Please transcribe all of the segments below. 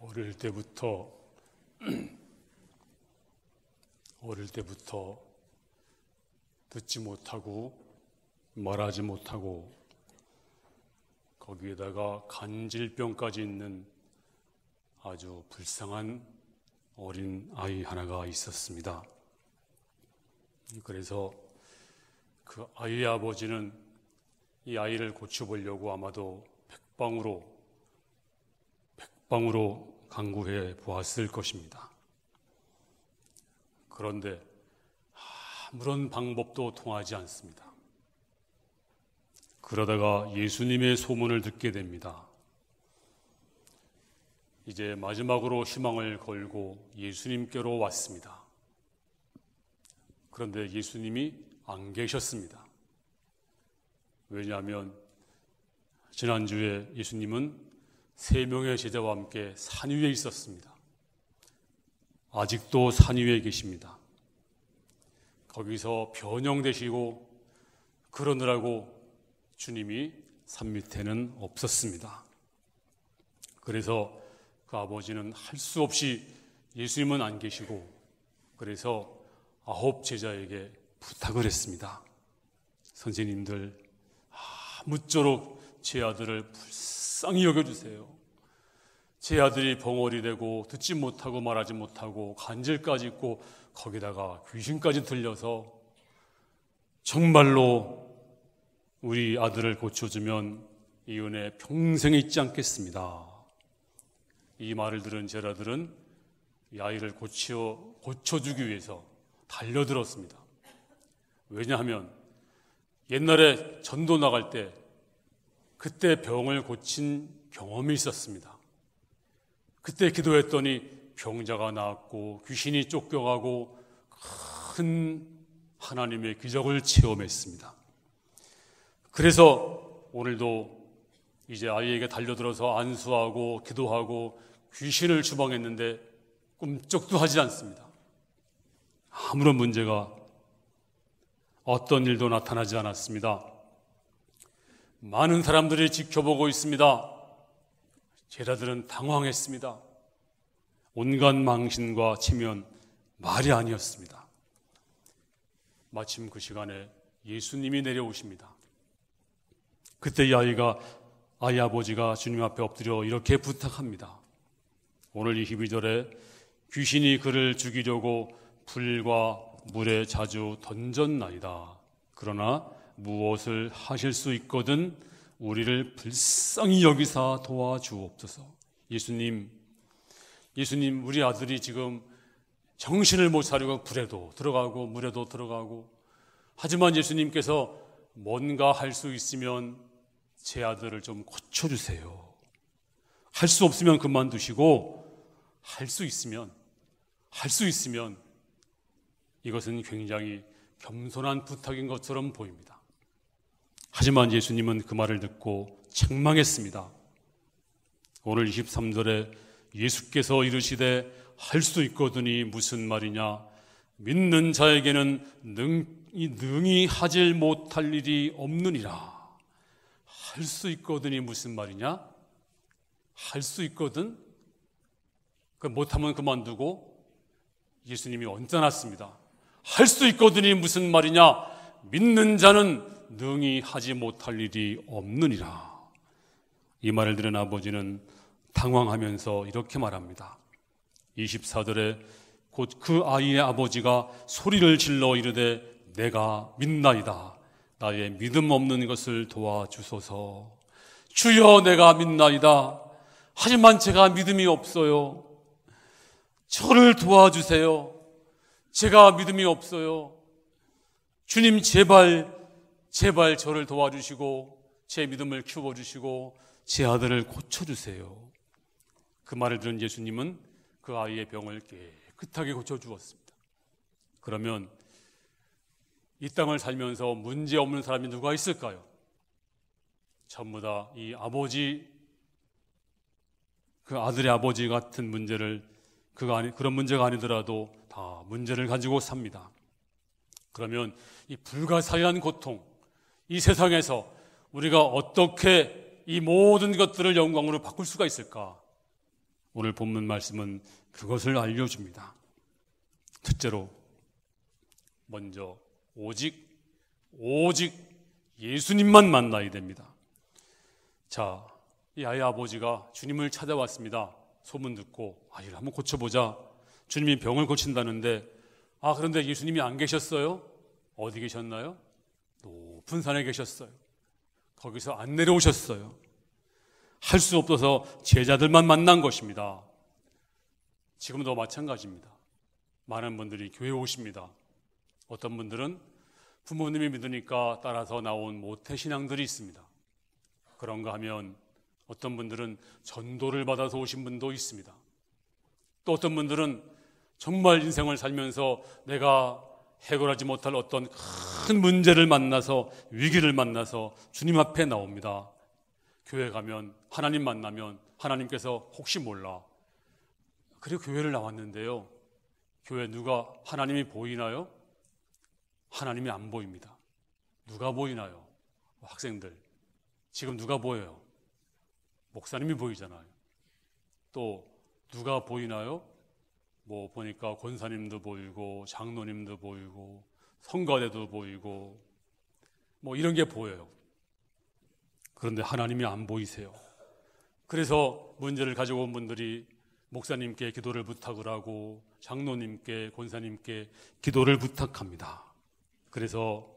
어릴 때부터 듣지 못하고 말하지 못하고 거기에다가 간질병까지 있는 아주 불쌍한 어린 아이 하나가 있었습니다. 그래서 그 아이의 아버지는 이 아이를 고쳐보려고 아마도 백방으로 강구해 보았을 것입니다. 그런데 아무런 방법도 통하지 않습니다. 그러다가 예수님의 소문을 듣게 됩니다. 이제 마지막으로 희망을 걸고 예수님께로 왔습니다. 그런데 예수님이 안 계셨습니다. 왜냐하면 지난주에 예수님은 3명의 제자와 함께 산 위에 있었습니다. 아직도 산 위에 계십니다. 거기서 변형되시고 그러느라고 주님이 산 밑에는 없었습니다. 그래서 그 아버지는 할 수 없이 예수님은 안 계시고 그래서 9 제자에게 부탁을 했습니다. 선생님들, 아무쪼록 제 아들을 불쌍히 여겨주세요. 제 아들이 벙어리 되고 듣지 못하고 말하지 못하고 간질까지 있고 거기다가 귀신까지 들려서 정말로 우리 아들을 고쳐주면 이 은혜 평생 잊지 않겠습니다. 이 말을 들은 제자들은 이 아이를 고쳐주기 위해서 달려들었습니다. 왜냐하면 옛날에 전도 나갈 때 그때 병을 고친 경험이 있었습니다. 그때 기도했더니 병자가 나았고 귀신이 쫓겨가고 큰 하나님의 기적을 체험했습니다. 그래서 오늘도 이제 아이에게 달려들어서 안수하고 기도하고 귀신을 추방했는데 꿈쩍도 하지 않습니다. 아무런 문제가 어떤 일도 나타나지 않았습니다. 많은 사람들이 지켜보고 있습니다. 제자들은 당황했습니다. 온갖 망신과 체면 말이 아니었습니다. 마침 그 시간에 예수님이 내려오십니다. 그때 이 아이 아버지가 주님 앞에 엎드려 이렇게 부탁합니다. 오늘 이 12절에 귀신이 그를 죽이려고 불과 물에 자주 던졌나이다. 그러나 무엇을 하실 수 있거든 우리를 불쌍히 여기사 도와주옵소서. 예수님, 우리 아들이 지금 정신을 못 차리고 불에도 들어가고 물에도 들어가고, 하지만 예수님께서 뭔가 할 수 있으면 제 아들을 좀 고쳐주세요. 할 수 없으면 그만두시고 할 수 있으면 이것은 굉장히 겸손한 부탁인 것처럼 보입니다. 하지만 예수님은 그 말을 듣고 책망했습니다. 오늘 23절에 예수께서 이르시되 할 수 있거든이 무슨 말이냐? 믿는 자에게는 능히 하질 못할 일이 없느니라. 할 수 있거든이 무슨 말이냐? 할 수 있거든? 못하면 그만두고 예수님이 언짢았습니다. 할 수 있거든이 무슨 말이냐? 믿는 자는 능히 하지 못할 일이 없느니라. 이 말을 들은 아버지는 당황하면서 이렇게 말합니다. 24절에 곧 그 아이의 아버지가 소리를 질러 이르되 내가 믿나이다. 나의 믿음 없는 것을 도와주소서. 주여, 내가 믿나이다. 하지만 제가 믿음이 없어요. 저를 도와주세요. 제가 믿음이 없어요. 주님, 제발 저를 도와주시고 제 믿음을 키워주시고 제 아들을 고쳐주세요. 그 말을 들은 예수님은 그 아이의 병을 깨끗하게 고쳐주었습니다. 그러면 이 땅을 살면서 문제 없는 사람이 누가 있을까요? 전부 다 이 아버지, 그 아들의 아버지 같은 문제를, 그런 문제가 아니더라도 다 문제를 가지고 삽니다. 그러면 이 불가사의한 고통, 이 세상에서 우리가 어떻게 이 모든 것들을 영광으로 바꿀 수가 있을까? 오늘 본문 말씀은 그것을 알려줍니다. 첫째로 먼저 오직 예수님만 만나야 됩니다. 자, 이 아이 아버지가 주님을 찾아왔습니다. 소문 듣고 아이를 한번 고쳐보자. 주님이 병을 고친다는데 그런데 예수님이 안 계셨어요? 어디 계셨나요? 높은 산에 계셨어요. 거기서 안 내려오셨어요. 할 수 없어서 제자들만 만난 것입니다. 지금도 마찬가지입니다. 많은 분들이 교회에 오십니다. 어떤 분들은 부모님이 믿으니까 따라서 나온 모태신앙들이 있습니다. 그런가 하면 어떤 분들은 전도를 받아서 오신 분도 있습니다. 또 어떤 분들은 정말 인생을 살면서 내가 해결하지 못할 어떤 큰 문제를 만나서, 위기를 만나서 주님 앞에 나옵니다. 교회 가면, 하나님 만나면 하나님께서 혹시 몰라, 그리고 교회를 나왔는데요, 교회 누가 하나님이 보이나요? 하나님이 안 보입니다. 누가 보이나요? 학생들, 지금 누가 보여요? 목사님이 보이잖아요. 또 누가 보이나요? 보니까 권사님도 보이고 장로님도 보이고 성가대도 보이고 이런 게 보여요. 그런데 하나님이 안 보이세요. 그래서 문제를 가지고 온 분들이 목사님께 기도를 부탁을 하고 장로님께, 권사님께 기도를 부탁합니다. 그래서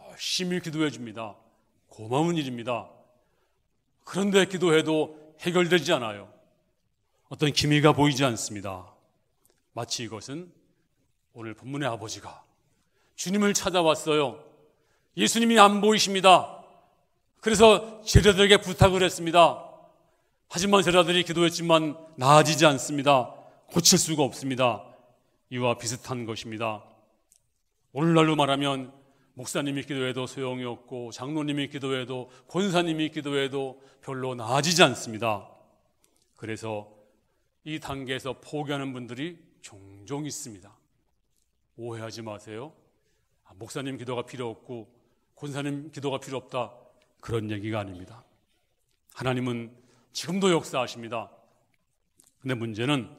열심히 기도해 줍니다. 고마운 일입니다. 그런데 기도해도 해결되지 않아요. 어떤 기미가 보이지 않습니다. 마치 이것은 오늘 본문의 아버지가 주님을 찾아왔어요. 예수님이 안 보이십니다. 그래서 제자들에게 부탁을 했습니다. 하지만 제자들이 기도했지만 나아지지 않습니다. 고칠 수가 없습니다. 이와 비슷한 것입니다. 오늘날로 말하면 목사님이 기도해도 소용이 없고 장로님이 기도해도, 권사님이 기도해도 별로 나아지지 않습니다. 그래서 이 단계에서 포기하는 분들이 종종 있습니다. 오해하지 마세요. 목사님 기도가 필요 없고 권사님 기도가 필요 없다, 그런 얘기가 아닙니다. 하나님은 지금도 역사하십니다. 근데 문제는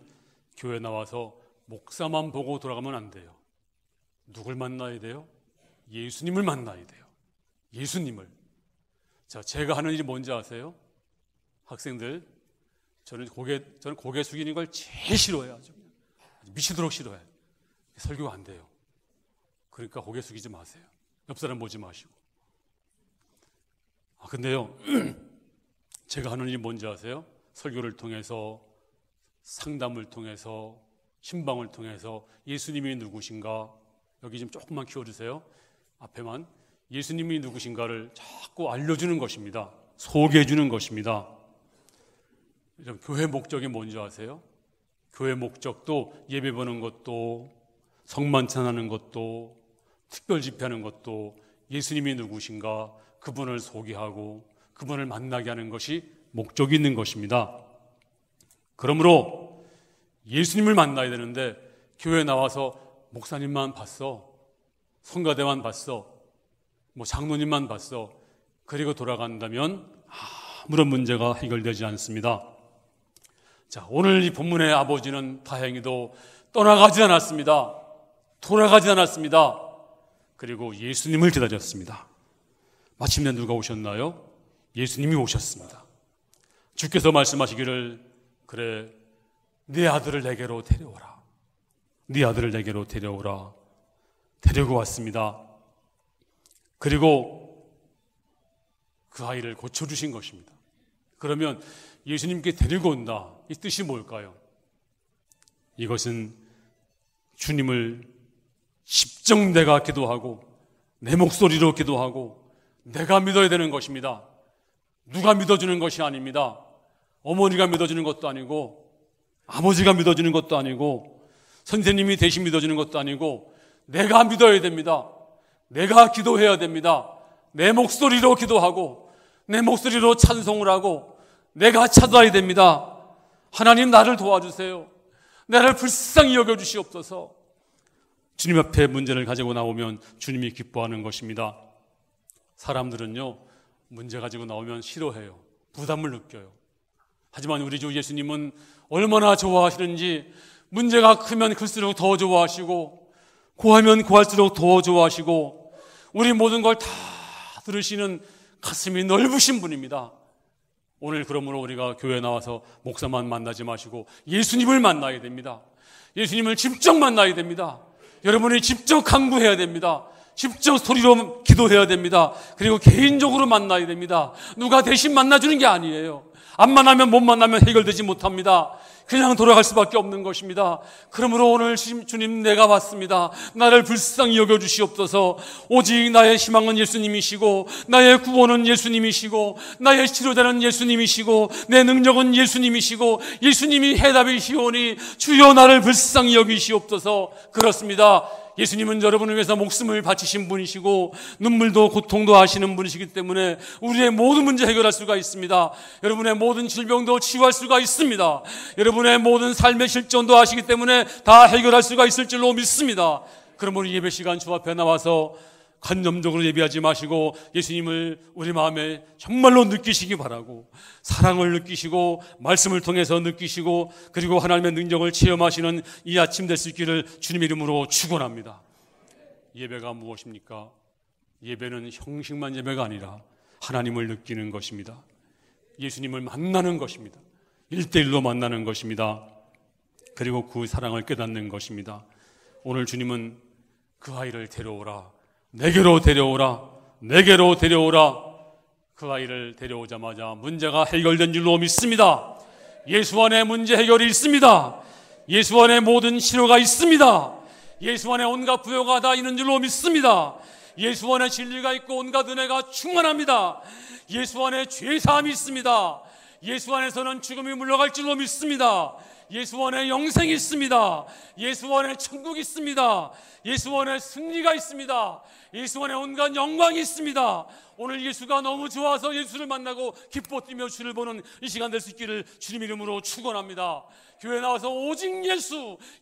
교회 나와서 목사만 보고 돌아가면 안 돼요. 누굴 만나야 돼요? 예수님을 만나야 돼요. 예수님을. 자, 제가 하는 일이 뭔지 아세요? 학생들, 저는 고개 숙이는 걸 제일 싫어해요. 아주 미치도록 싫어해요. 설교가 안 돼요. 그러니까 고개 숙이지 마세요. 옆 사람 보지 마시고. 근데요, 제가 하는 일이 뭔지 아세요? 설교를 통해서, 상담을 통해서, 신방을 통해서 예수님이 누구신가, 여기 좀 조금만 키워주세요. 앞에만 예수님이 누구신가를 자꾸 알려주는 것입니다. 소개해 주는 것입니다. 교회 목적이 뭔지 아세요? 교회 목적도 예배 보는 것도, 성만찬하는 것도, 특별 집회하는 것도 예수님이 누구신가, 그분을 소개하고 그분을 만나게 하는 것이 목적이 있는 것입니다. 그러므로 예수님을 만나야 되는데 교회에 나와서 목사님만 봤어, 성가대만 봤어, 장로님만 봤어, 그리고 돌아간다면 아무런 문제가 해결되지 않습니다. 자, 오늘 이 본문의 아버지는 다행히도 떠나가지 않았습니다. 돌아가지 않았습니다. 그리고 예수님을 기다렸습니다. 마침내 누가 오셨나요? 예수님이 오셨습니다. 주께서 말씀하시기를, 그래, 네 아들을 내게로 데려오라. 네 아들을 내게로 데려오라. 데리고 왔습니다. 그리고 그 아이를 고쳐주신 것입니다. 그러면 예수님께 데리고 온다, 이 뜻이 뭘까요? 이것은 주님을 십정 내가 기도하고 내 목소리로 기도하고 내가 믿어야 되는 것입니다. 누가 믿어주는 것이 아닙니다. 어머니가 믿어주는 것도 아니고 아버지가 믿어주는 것도 아니고 선생님이 대신 믿어주는 것도 아니고 내가 믿어야 됩니다. 내가 기도해야 됩니다. 내 목소리로 기도하고 내 목소리로 찬송을 하고 내가 찾아야 됩니다. 하나님, 나를 도와주세요. 나를 불쌍히 여겨주시옵소서. 주님 앞에 문제를 가지고 나오면 주님이 기뻐하는 것입니다. 사람들은요, 문제 가지고 나오면 싫어해요. 부담을 느껴요. 하지만 우리 주 예수님은 얼마나 좋아하시는지 문제가 크면 클수록 더 좋아하시고 고하면 고할수록 더 좋아하시고 우리 모든 걸 다 들으시는 가슴이 넓으신 분입니다. 오늘 그러므로 우리가 교회에 나와서 목사만 만나지 마시고 예수님을 만나야 됩니다. 예수님을 직접 만나야 됩니다. 여러분이 직접 간구해야 됩니다. 직접 소리로 기도해야 됩니다. 그리고 개인적으로 만나야 됩니다. 누가 대신 만나주는 게 아니에요. 안 만나면 못 만나면 해결되지 못합니다. 그냥 돌아갈 수밖에 없는 것입니다. 그러므로 오늘 주님 내가 왔습니다. 나를 불쌍히 여겨주시옵소서. 오직 나의 희망은 예수님이시고 나의 구원은 예수님이시고 나의 치료자는 예수님이시고 내 능력은 예수님이시고 예수님이 해답이시오니 주여 나를 불쌍히 여기시옵소서. 그렇습니다. 예수님은 여러분을 위해서 목숨을 바치신 분이시고 눈물도 고통도 아시는 분이시기 때문에 우리의 모든 문제 해결할 수가 있습니다. 여러분의 모든 질병도 치유할 수가 있습니다. 여러분의 모든 삶의 실존도 아시기 때문에 다 해결할 수가 있을 줄로 믿습니다. 그러므로 예배 시간 주 앞에 나와서 간접적으로 예배하지 마시고 예수님을 우리 마음에 정말로 느끼시기 바라고 사랑을 느끼시고 말씀을 통해서 느끼시고 그리고 하나님의 능력을 체험하시는 이 아침 될 수 있기를 주님의 이름으로 축원합니다. 예배가 무엇입니까? 예배는 형식만 예배가 아니라 하나님을 느끼는 것입니다. 예수님을 만나는 것입니다. 1대1로 만나는 것입니다. 그리고 그 사랑을 깨닫는 것입니다. 오늘 주님은 그 아이를 데려오라, 내게로 데려오라, 내게로 데려오라. 그 아이를 데려오자마자 문제가 해결된 줄로 믿습니다. 예수 안에 문제 해결이 있습니다. 예수 안에 모든 치료가 있습니다. 예수 안에 온갖 부요가 다 있는 줄로 믿습니다. 예수 안에 진리가 있고 온갖 은혜가 충만합니다. 예수 안에 죄사함이 있습니다. 예수 안에서는 죽음이 물러갈 줄로 믿습니다. 예수 안에 영생이 있습니다. 예수 안에 천국이 있습니다. 예수 안에 승리가 있습니다. 예수 안에 온갖 영광이 있습니다. 오늘 예수가 너무 좋아서 예수를 만나고 기뻐 뛰며 주를 보는 이 시간 될 수 있기를 주님 이름으로 축원합니다. 교회 나와서 오직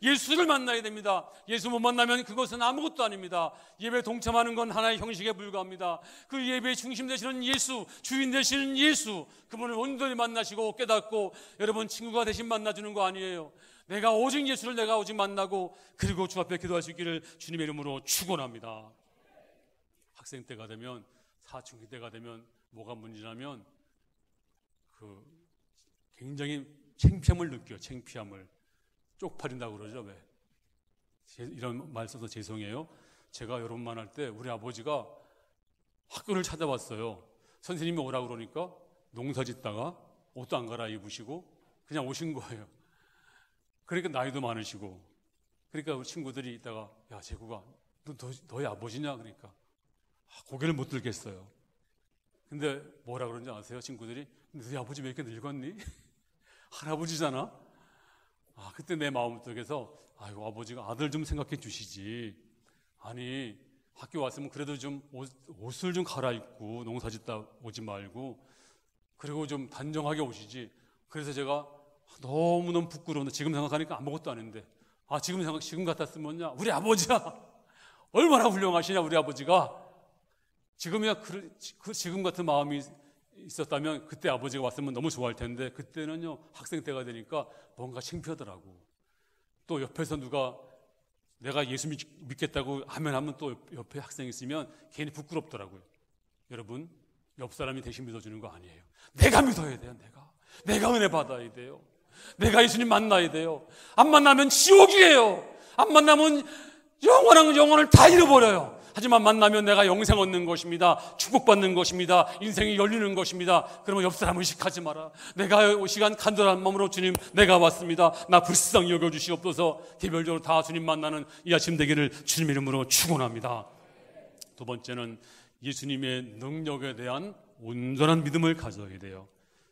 예수를 만나야 됩니다. 예수 못 만나면 그것은 아무것도 아닙니다. 예배 동참하는 건 하나의 형식에 불과합니다. 그 예배의 중심 되시는 예수, 주인 되시는 예수, 그분을 온전히 만나시고 깨닫고 여러분 친구가 대신 만나주는 거 아니에요. 내가 오직 예수를 내가 오직 만나고 그리고 주 앞에 기도할 수 있기를 주님의 이름으로 축원합니다. 학생 때가 되면 사춘기 때가 되면 뭐가 문제냐면 굉장히 창피함을 느껴요. 창피함을 쪽팔린다고 그러죠. 왜? 이런 말 써서 죄송해요. 제가 여러분 만날 때 우리 아버지가 학교를 찾아왔어요. 선생님이 오라고 그러니까 농사 짓다가 옷도 안 갈아입으시고 그냥 오신 거예요. 그러니까 나이도 많으시고 그러니까 우리 친구들이 있다가 야 재구가 너희 아버지냐? 그러니까 고개를 못 들겠어요. 근데 뭐라 그러는지 아세요? 친구들이 너희 아버지 왜 이렇게 늙었니? 할아버지잖아. 그때 내 마음속에서 아이고 아버지가 아들 좀 생각해 주시지. 아니 학교 왔으면 그래도 좀 옷을 좀 갈아입고 농사짓다 오지 말고 그리고 좀 단정하게 오시지. 그래서 제가 너무너무 부끄러운데 지금 생각하니까 아무것도 아닌데 지금 같았으면요 우리 아버지야 얼마나 훌륭하시냐. 우리 아버지가 지금이야 지금 같은 마음이 있었다면 그때 아버지가 왔으면 너무 좋아할 텐데 그때는요 학생 때가 되니까 뭔가 창피하더라고. 또 옆에서 누가 내가 예수 믿겠다고 하면 또 옆에 학생이 있으면 괜히 부끄럽더라고요. 여러분 옆 사람이 대신 믿어주는 거 아니에요. 내가 믿어야 돼요. 내가 은혜 받아야 돼요. 내가 예수님 만나야 돼요. 안 만나면 지옥이에요. 안 만나면 영원을 다 잃어버려요. 하지만 만나면 내가 영생 얻는 것입니다. 축복받는 것입니다. 인생이 열리는 것입니다. 그러면 옆 사람 의식하지 마라. 내가 이 시간 간절한 마음으로 주님 내가 왔습니다. 나 불쌍히 여겨주시옵소서. 개별적으로 다 주님 만나는 이 아침 되기를 주님 이름으로 축원합니다. 두 번째는 예수님의 능력에 대한 온전한 믿음을 가져야 돼요.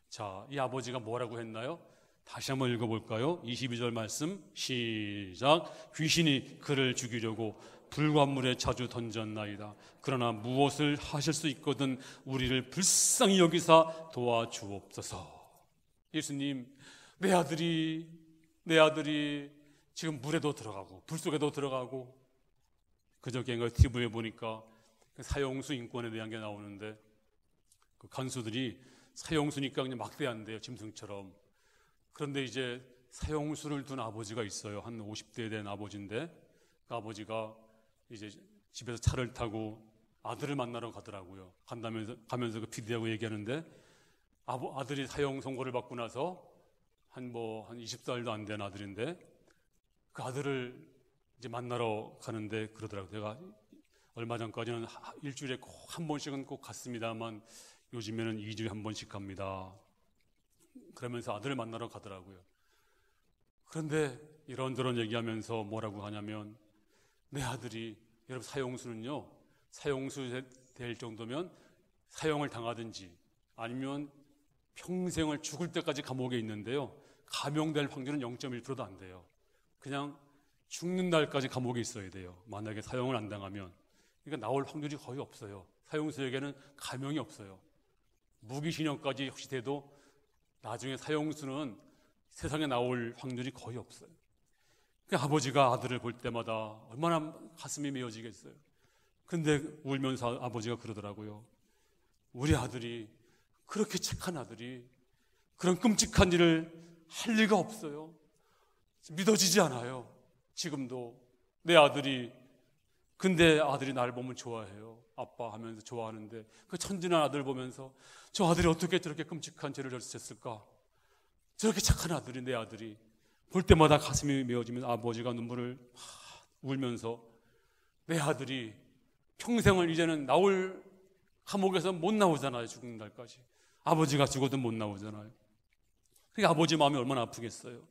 자, 이 아버지가 뭐라고 했나요? 다시 한번 읽어볼까요? 22절 말씀 시작. 귀신이 그를 죽이려고 불과물에 자주 던졌나이다. 그러나 무엇을 하실 수 있거든 우리를 불쌍히 여기사 도와주옵소서. 예수님 내 아들이 지금 물에도 들어가고 불 속에도 들어가고 그저께 TV에 보니까 사형수 인권에 대한 게 나오는데 그 간수들이 사형수니까 그냥 막대한대요. 짐승처럼. 그런데 이제 사형수를 둔 아버지가 있어요. 한 50대 된 아버지인데 그 아버지가 이제 집에서 차를 타고 아들을 만나러 가더라고요. 가면서 그 PD하고 얘기하는데 아들이 사형 선고를 받고 나서 한 20살도 안 된 아들인데 그 아들을 이제 만나러 가는데 그러더라고요. 제가 얼마 전까지는 일주일에 꼭 한 번씩은 꼭 갔습니다만 요즘에는 2주에 한 번씩 갑니다. 그러면서 아들을 만나러 가더라고요. 그런데 이런저런 얘기하면서 뭐라고 하냐면 내 아들이, 여러분 사형수는요, 사형수 될 정도면 사형을 당하든지 아니면 평생을 죽을 때까지 감옥에 있는데요, 감형될 확률은 0.1%도 안 돼요. 그냥 죽는 날까지 감옥에 있어야 돼요. 만약에 사형을 안 당하면. 그러니까 나올 확률이 거의 없어요. 사형수에게는 감형이 없어요. 무기징역까지 혹시 돼도 나중에 사형수는 세상에 나올 확률이 거의 없어요. 그러니까 아버지가 아들을 볼 때마다 얼마나 가슴이 메어지겠어요. 근데 울면서 아버지가 그러더라고요. 우리 아들이, 그렇게 착한 아들이 그런 끔찍한 일을 할 리가 없어요. 믿어지지 않아요. 지금도 내 아들이. 근데 아들이 나를 보면 좋아해요. 아빠 하면서 좋아하는데 그 천진한 아들 보면서 저 아들이 어떻게 저렇게 끔찍한 죄를 저질렀을까? 저렇게 착한 아들이, 내 아들이. 볼 때마다 가슴이 메어지면서 아버지가 눈물을 울면서 내 아들이 평생을 이제는 감옥에서 못 나오잖아요. 죽는 날까지. 아버지가 죽어도 못 나오잖아요. 그러니까 아버지 마음이 얼마나 아프겠어요.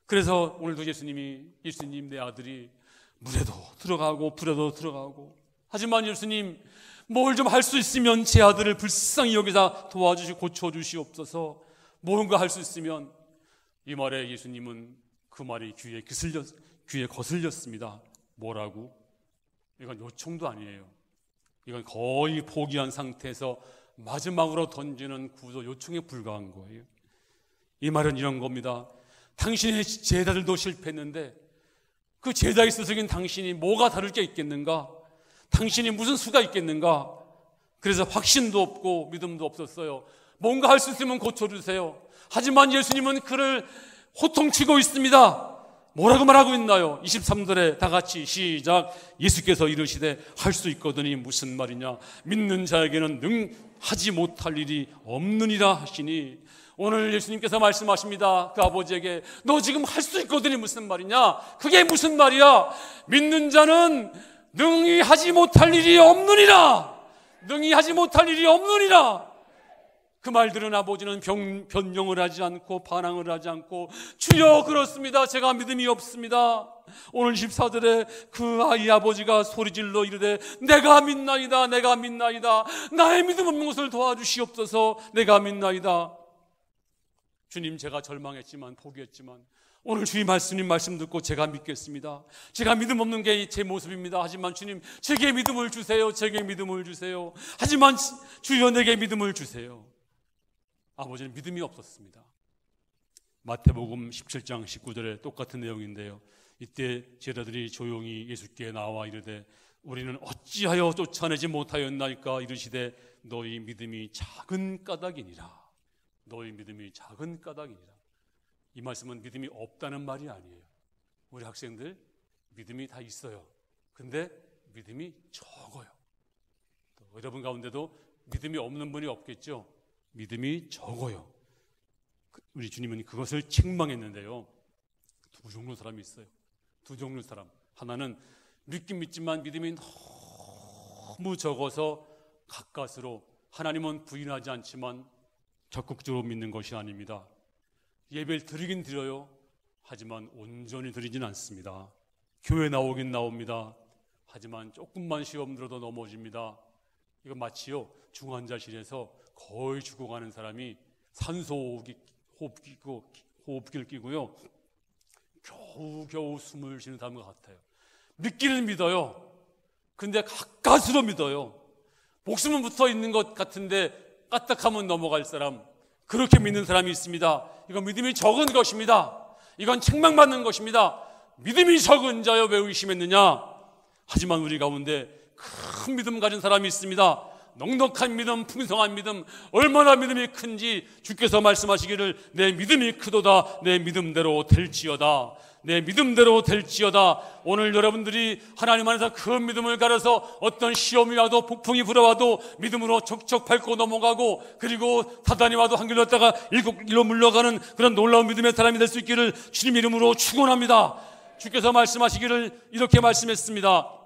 그래서 오늘도 예수님 내 아들이 물에도 들어가고 불에도 들어가고, 하지만 예수님 뭘 좀 할 수 있으면 제 아들을 불쌍히 여기다 도와주시고 고쳐주시옵소서. 뭔가 할 수 있으면. 이 말에 예수님은 그 말이 귀에 거슬렸습니다. 뭐라고? 이건 요청도 아니에요. 이건 거의 포기한 상태에서 마지막으로 던지는 구조 요청에 불과한 거예요. 이 말은 이런 겁니다. 당신의 제자들도 실패했는데 그 제자에 있어서긴 당신이 뭐가 다를 게 있겠는가? 당신이 무슨 수가 있겠는가? 그래서 확신도 없고 믿음도 없었어요. 뭔가 할 수 있으면 고쳐주세요. 하지만 예수님은 그를 호통치고 있습니다. 뭐라고 말하고 있나요? 23절에 다 같이 시작. 예수께서 이르시되 할 수 있거든이 무슨 말이냐? 믿는 자에게는 하지 못할 일이 없느니라 하시니, 오늘 예수님께서 말씀하십니다. 그 아버지에게 너 지금 할 수 있거든이 무슨 말이냐? 그게 무슨 말이야? 믿는 자는 능히 하지 못할 일이 없느니라. 능히 하지 못할 일이 없느니라. 그 말 들은 아버지는 변명을 하지 않고 반항을 하지 않고 주여 그렇습니다. 제가 믿음이 없습니다. 오늘 14절에 그 아이 아버지가 소리질러 이르되 내가 믿나이다. 내가 믿나이다. 나의 믿음 없는 것을 도와주시옵소서. 내가 믿나이다. 주님, 제가 절망했지만 포기했지만 오늘 주님 말씀 듣고 제가 믿겠습니다. 제가 믿음 없는 게 제 모습입니다. 하지만 주님, 제게 믿음을 주세요. 제게 믿음을 주세요. 하지만 주여 내게 믿음을 주세요. 아버지는 믿음이 없었습니다. 마태복음 17장 19절에 똑같은 내용인데요, 이때 제자들이 조용히 예수께 나와 이르되 우리는 어찌하여 쫓아내지 못하였나이까? 이르시되 너희 믿음이 작은 까닭이니라. 너희 믿음이 작은 까닭이니라. 이 말씀은 믿음이 없다는 말이 아니에요. 우리 학생들 믿음이 다 있어요. 근데 믿음이 적어요. 또 여러분 가운데도 믿음이 없는 분이 없겠죠. 믿음이 적어요. 우리 주님은 그것을 책망했는데요, 두 종류 사람이 있어요. 두 종류 사람. 하나는 믿긴 믿지만 믿음이 너무 적어서 가까스로 하나님은 부인하지 않지만 적극적으로 믿는 것이 아닙니다. 예배를 드리긴 드려요. 하지만 온전히 드리진 않습니다. 교회 나오긴 나옵니다. 하지만 조금만 시험 들어도 넘어집니다. 이거 마치요, 중환자실에서 거의 죽어가는 사람이 산소 호흡기를 끼고요, 겨우겨우 숨을 쉬는 사람과 같아요. 믿기는 믿어요. 근데 가까스로 믿어요. 목숨은 붙어 있는 것 같은데 까딱하면 넘어갈 사람, 그렇게 믿는 사람이 있습니다. 이건 믿음이 적은 것입니다. 이건 책망받는 것입니다. 믿음이 적은 자여 왜 의심했느냐? 하지만 우리 가운데 큰 믿음 가진 사람이 있습니다. 넉넉한 믿음, 풍성한 믿음, 얼마나 믿음이 큰지 주께서 말씀하시기를 내 믿음이 크도다, 내 믿음대로 될지어다, 내 믿음대로 될지어다. 오늘 여러분들이 하나님 안에서 그 믿음을 가려서 어떤 시험이 와도 폭풍이 불어와도 믿음으로 척척 밟고 넘어가고, 그리고 사단이 와도 한 길로 갔다가 일곱 길로 물러가는 그런 놀라운 믿음의 사람이 될 수 있기를 주님 이름으로 축원합니다. 주께서 말씀하시기를 이렇게 말씀했습니다.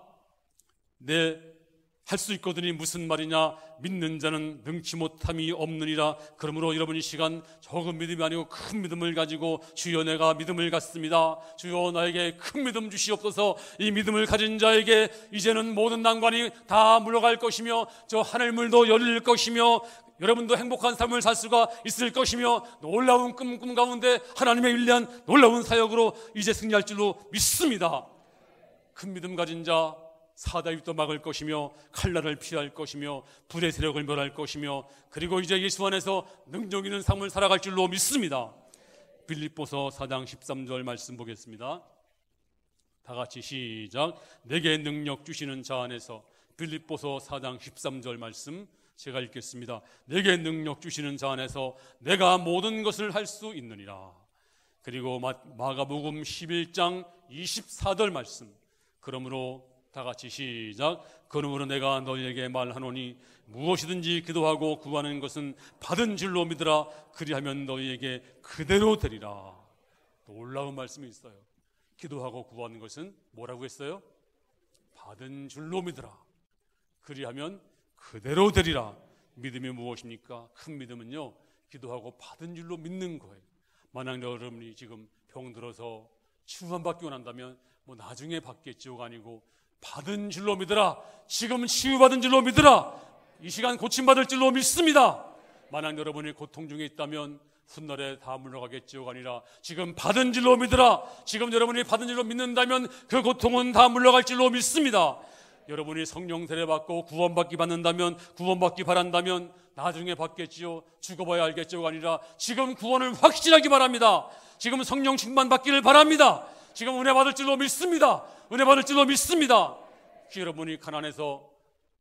할 수 있거든이 무슨 말이냐? 믿는 자는 능치 못함이 없느니라. 그러므로 여러분 이 시간 적은 믿음이 아니고 큰 믿음을 가지고 주여 내가 믿음을 갖습니다, 주여 나에게 큰 믿음 주시옵소서. 이 믿음을 가진 자에게 이제는 모든 난관이 다 물러갈 것이며 저 하늘문도 열릴 것이며 여러분도 행복한 삶을 살 수가 있을 것이며 놀라운 꿈 가운데 하나님의 위대한 놀라운 사역으로 이제 승리할 줄로 믿습니다. 큰 믿음 가진 자 사다입도 막을 것이며 칼날을 피할 것이며 불의 세력을 멸할 것이며 그리고 이제 예수 안에서 능력 있는 삶을 살아갈 줄로 믿습니다. 빌립보서 4장 13절 말씀 보겠습니다. 다 같이 시작. 내게 능력 주시는 자 안에서. 빌립보서 4장 13절 말씀 제가 읽겠습니다. 내게 능력 주시는 자 안에서 내가 모든 것을 할 수 있느니라. 그리고 마가복음 11장 24절 말씀. 그러므로 다 같이 시작. 그러므로 내가 너희에게 말하노니 무엇이든지 기도하고 구하는 것은 받은 줄로 믿으라. 그리하면 너희에게 그대로 되리라. 놀라운 말씀이 있어요. 기도하고 구하는 것은 뭐라고 했어요? 받은 줄로 믿으라. 그리하면 그대로 되리라. 믿음이 무엇입니까? 큰 믿음은요, 기도하고 받은 줄로 믿는 거예요. 만약 여러분이 지금 병들어서 치유받기만 한다면 뭐 나중에 받겠지요가 아니고 받은 줄로 믿으라. 지금 치유받은 줄로 믿으라. 이 시간 고침받을 줄로 믿습니다. 만약 여러분이 고통 중에 있다면 훗날에 다 물러가겠지요가 아니라 지금 받은 줄로 믿으라. 지금 여러분이 받은 줄로 믿는다면 그 고통은 다 물러갈 줄로 믿습니다. 여러분이 성령 세례 받고 구원받기 바란다면 나중에 받겠지요, 죽어봐야 알겠지요가 아니라 지금 구원을 확신하기 바랍니다. 지금 성령 충만 받기를 바랍니다. 지금 은혜 받을 줄로 믿습니다. 은혜 받을 줄로 믿습니다. 여러분이 가난해서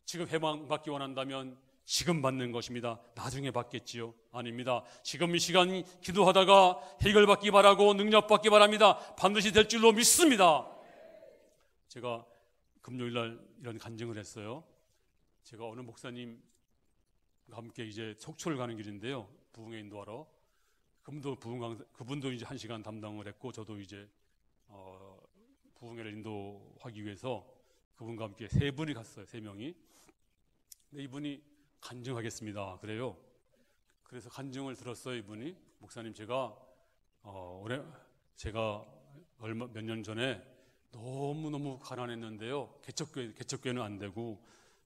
지금 해방 받기 원한다면 지금 받는 것입니다. 나중에 받겠지요? 아닙니다. 지금 이 시간 기도하다가 해결받기 바라고 능력 받기 바랍니다. 반드시 될 줄로 믿습니다. 제가 금요일날 이런 간증을 했어요. 제가 어느 목사님과 함께 이제 속초를 가는 길인데요, 부흥회 인도하러. 그분도 이제 1시간 담당을 했고 저도 이제 부흥회를 인도하기 위해서 그분과 함께 3분이 갔어요. 3명이. 근데 이분이 간증하겠습니다 그래요. 그래서 간증을 들었어요. 이분이, 목사님 제가 몇 년 전에 너무너무 가난했는데요, 개척교회는 안 되고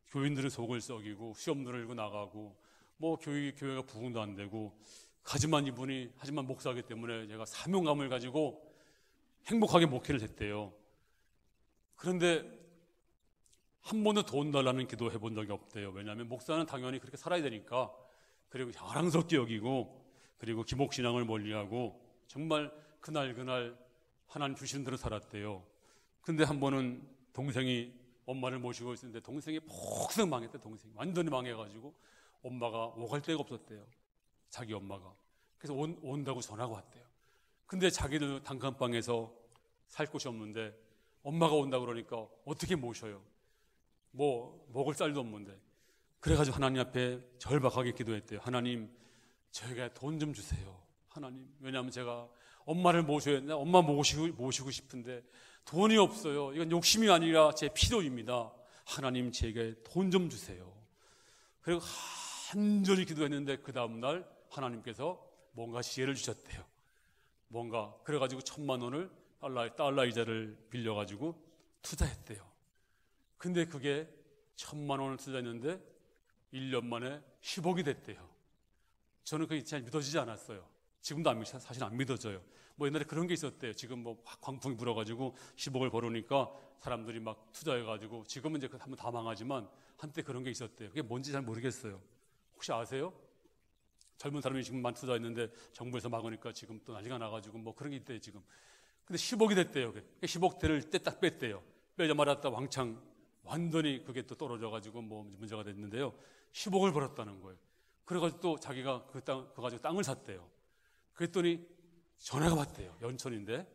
교인들은 속을 썩이고 시험 들고 나가고 뭐 교회가 부흥도 안 되고, 하지만 목사이기 때문에 제가 사명감을 가지고 행복하게 목회를 했대요. 그런데 한 번도 돈 달라는 기도 해본 적이 없대요. 왜냐하면 목사는 당연히 그렇게 살아야 되니까. 그리고 자랑스럽게 여기고, 그리고 기복신앙을 멀리하고 정말 그날 하나님 주시는 대로 살았대요. 근데 한 번은 동생이 엄마를 모시고 있었는데 동생이 폭삭 망했대. 동생이 완전히 망해가지고 엄마가 오갈 데가 없었대요, 자기 엄마가. 그래서 온다고 전화가 왔대요. 근데 자기는 단칸방에서 살 곳이 없는데 엄마가 온다고 그러니까 어떻게 모셔요? 뭐 먹을 쌀도 없는데. 그래가지고 하나님 앞에 절박하게 기도했대요. 하나님, 저에게 돈 좀 주세요. 하나님, 왜냐하면 제가 엄마를 엄마 모시고 싶은데 돈이 없어요. 이건 욕심이 아니라 제 필요입니다. 하나님, 제게 돈 좀 주세요. 그리고 간절히 기도했는데 그 다음날 하나님께서 뭔가 지혜를 주셨대요. 그래가지고 1,000만 원을 달러 이자를 빌려가지고 투자했대요. 근데 그게 1,000만 원을 투자했는데 1년 만에 10억이 됐대요. 저는 그게 잘 믿어지지 않았어요. 지금도 사실 안 믿어져요. 뭐 옛날에 그런 게 있었대요. 지금 뭐 광풍이 불어가지고 10억을 벌으니까 사람들이 막 투자해가지고, 지금은 이제 한번 다 망하지만 한때 그런 게 있었대요. 그게 뭔지 잘 모르겠어요. 혹시 아세요? 젊은 사람이 지금 많이 투자했는데 정부에서 막으니까 지금 또 난리가 나가지고 뭐 그런 게 있대요 지금. 근데 10억이 됐대요. 10억대를 딱 뺐대요. 빼자마자 왕창 완전히 그게 또 떨어져가지고 뭐 문제가 됐는데요. 10억을 벌었다는 거예요. 그래가지고 또 자기가 그거 가지고 땅을 샀대요. 그랬더니 전화가 왔대요. 연천인데.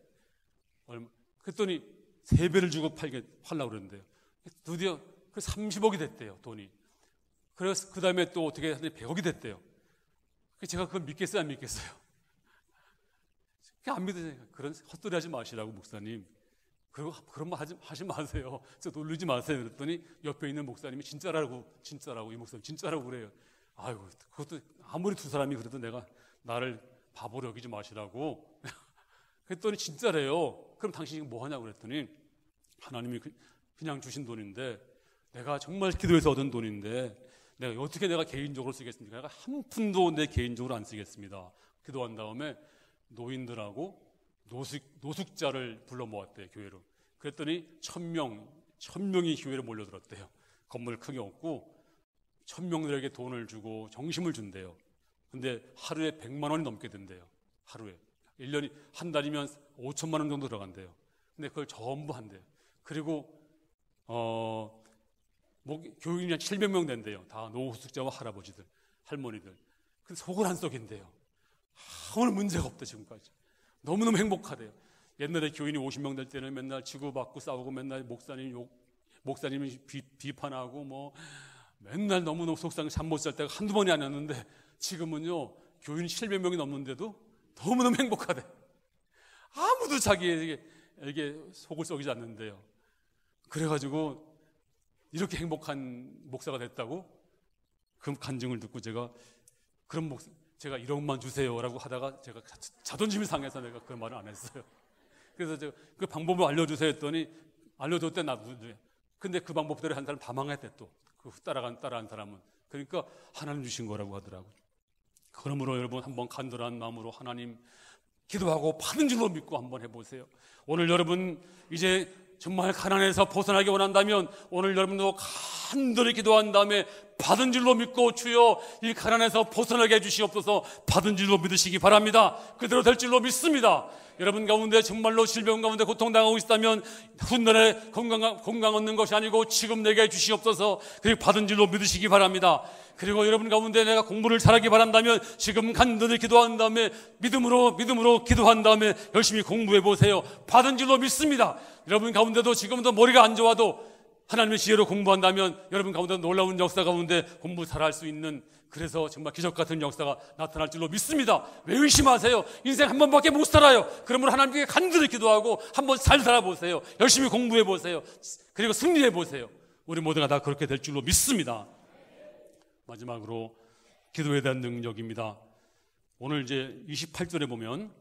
그랬더니 3배를 주고 팔려고 그러는데요. 드디어 그 30억이 됐대요, 돈이. 그래서 그 다음에 또 어떻게 하더니 100억이 됐대요. 제가 그걸 믿겠어요, 안 믿겠어요? 안 믿으세요. 그런 헛소리 하지 마시라고, 목사님. 그리고 그런 말 하지 마세요. 놀리지 마세요. 그랬더니 옆에 있는 목사님이 진짜라고, 이 목사님 진짜라고 그래요. 아이고, 그것도 아무리 두 사람이 그래도 나를 바보로 여기지 마시라고. 그랬더니 진짜래요. 그럼 당신이 뭐 하냐고 그랬더니 하나님이 그냥 주신 돈인데, 내가 정말 기도해서 얻은 돈인데 내가 어떻게 개인적으로 쓰겠습니까? 내가 한 푼도 내 개인적으로 안 쓰겠습니다. 기도한 다음에 노인들하고 노숙자를 불러 모았대요, 교회로. 그랬더니 1000명이 교회로 몰려들었대요. 건물을 크게 얻고 1000명들에게 돈을 주고 정심을 준대요. 근데 하루에 100만 원이 넘게 된대요. 하루에. 1년이, 한 달이면 5천만 원 정도 들어간대요. 근데 그걸 전부 한대요. 그리고 교인이 한 700명 된대요. 다 노숙자와 할아버지들, 할머니들. 근데 속을 안 썩인대요. 아무 문제가 없다, 지금까지. 너무너무 행복하대요. 옛날에 교인이 50명 될 때는 맨날 치고받고 싸우고, 맨날 목사님이 비판하고, 맨날 너무너무 속상해 잠 못 잘 때가 한두 번이 아니었는데, 지금은요, 교인이 700명이 넘는데도 너무너무 행복하대. 아무도 자기에게 속을 썩이지 않는데요. 그래가지고 이렇게 행복한 목사가 됐다고? 그 간증을 듣고 제가 제가 1억만 주세요라고 하다가 제가 자존심이 상해서 내가 그 말을 안 했어요. 그래서 제가 그 방법을 알려주세요 했더니 알려줬대, 나도. 근데 그 방법대로 한 사람 다 망했대, 또. 그 따라한 사람은. 그러니까 하나님 주신 거라고 하더라고요. 그러므로 여러분, 한번 간절한 마음으로 하나님 기도하고 받은 줄로 믿고 한번 해보세요. 오늘 여러분 이제 정말 가난에서 벗어나기 원한다면 오늘 여러분도 간절히 기도한 다음에 받은 줄로 믿고, 주여 이 가난에서 벗어나게 해주시옵소서. 받은 줄로 믿으시기 바랍니다. 그대로 될 줄로 믿습니다. 여러분 가운데 정말로 질병 가운데 고통당하고 있다면 훗날에 건강 얻는 것이 아니고 지금 내게 주시옵소서. 그리고 받은 줄로 믿으시기 바랍니다. 그리고 여러분 가운데 내가 공부를 잘하기 바란다면 지금 간절히 기도한 다음에 믿음으로 기도한 다음에 열심히 공부해 보세요. 받은 줄로 믿습니다. 여러분 가운데도 지금도 머리가 안 좋아도 하나님의 지혜로 공부한다면 여러분 가운데 놀라운 역사 가운데 공부 잘할 수 있는, 그래서 정말 기적 같은 역사가 나타날 줄로 믿습니다. 왜 의심하세요? 인생 한 번밖에 못 살아요. 그러므로 하나님께 간절히 기도하고 한번 잘 살아보세요. 열심히 공부해 보세요. 그리고 승리해 보세요. 우리 모두가 다 그렇게 될 줄로 믿습니다. 마지막으로 기도에 대한 능력입니다. 오늘 이제 28절에 보면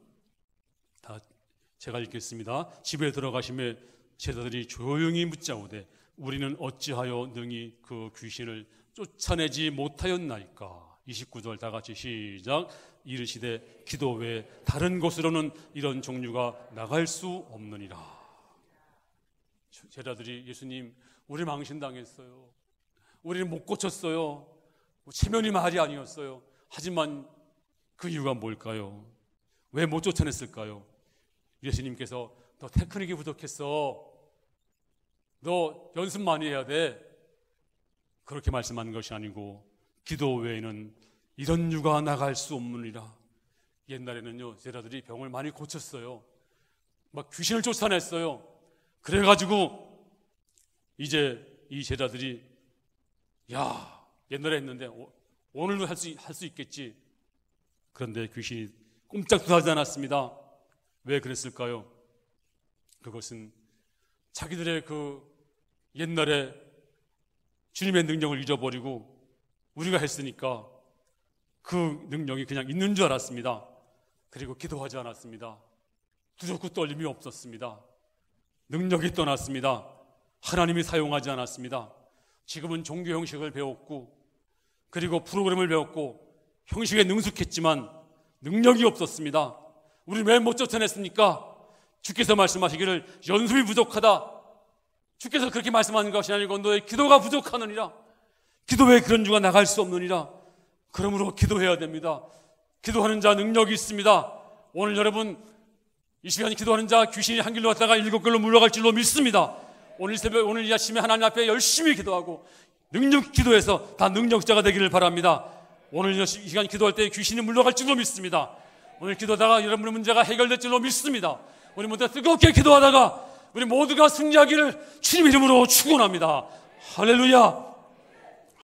다 제가 읽겠습니다. 집에 들어가심에 제자들이 조용히 묻자오되 우리는 어찌하여 능히 그 귀신을 쫓아내지 못하였나이까. 29절 다 같이 시작. 이르시되 기도 외에 다른 곳으로는 이런 종류가 나갈 수 없느니라. 제자들이 예수님, 우리 망신당했어요. 우리는 못 고쳤어요. 체면이 말이 아니었어요. 하지만 그 이유가 뭘까요? 왜 못 쫓아냈을까요? 예수님께서 너 테크닉이 부족했어. 너 연습 많이 해야 돼. 그렇게 말씀한 것이 아니고 기도 외에는 이런 유가 나갈 수 없느니라. 옛날에는요, 제자들이 병을 많이 고쳤어요. 막 귀신을 쫓아냈어요. 그래가지고 이제 이 제자들이 옛날에 했는데 오늘도 할 수 있겠지. 그런데 귀신이 꼼짝도 하지 않았습니다. 왜 그랬을까요? 그것은 자기들의 그 옛날에 주님의 능력을 잊어버리고 우리가 했으니까 그 능력이 그냥 있는 줄 알았습니다. 그리고 기도하지 않았습니다. 두렵고 떨림이 없었습니다. 능력이 떠났습니다. 하나님이 사용하지 않았습니다. 지금은 종교 형식을 배웠고 그리고 프로그램을 배웠고 형식에 능숙했지만 능력이 없었습니다. 우리 왜 못 쫓아냈습니까? 주께서 말씀하시기를 연습이 부족하다. 주께서 그렇게 말씀하는 것이 아니고 너의 기도가 부족하느니라. 기도 외에 그런 주가 나갈 수 없느니라. 그러므로 기도해야 됩니다. 기도하는 자 능력이 있습니다. 오늘 여러분 이 시간에 기도하는 자 귀신이 한 길로 갔다가 7길로 물러갈 줄로 믿습니다. 오늘 새벽, 오늘 이 아침에 하나님 앞에 열심히 기도하고 능력 기도해서 다 능력자가 되기를 바랍니다. 오늘 이 시간 기도할 때 귀신이 물러갈 줄로 믿습니다. 오늘 기도하다가 여러분의 문제가 해결될 줄로 믿습니다. 우리 모두 뜨겁게 기도하다가 우리 모두가 승리하기를 주님 이름으로 축원합니다. 할렐루야.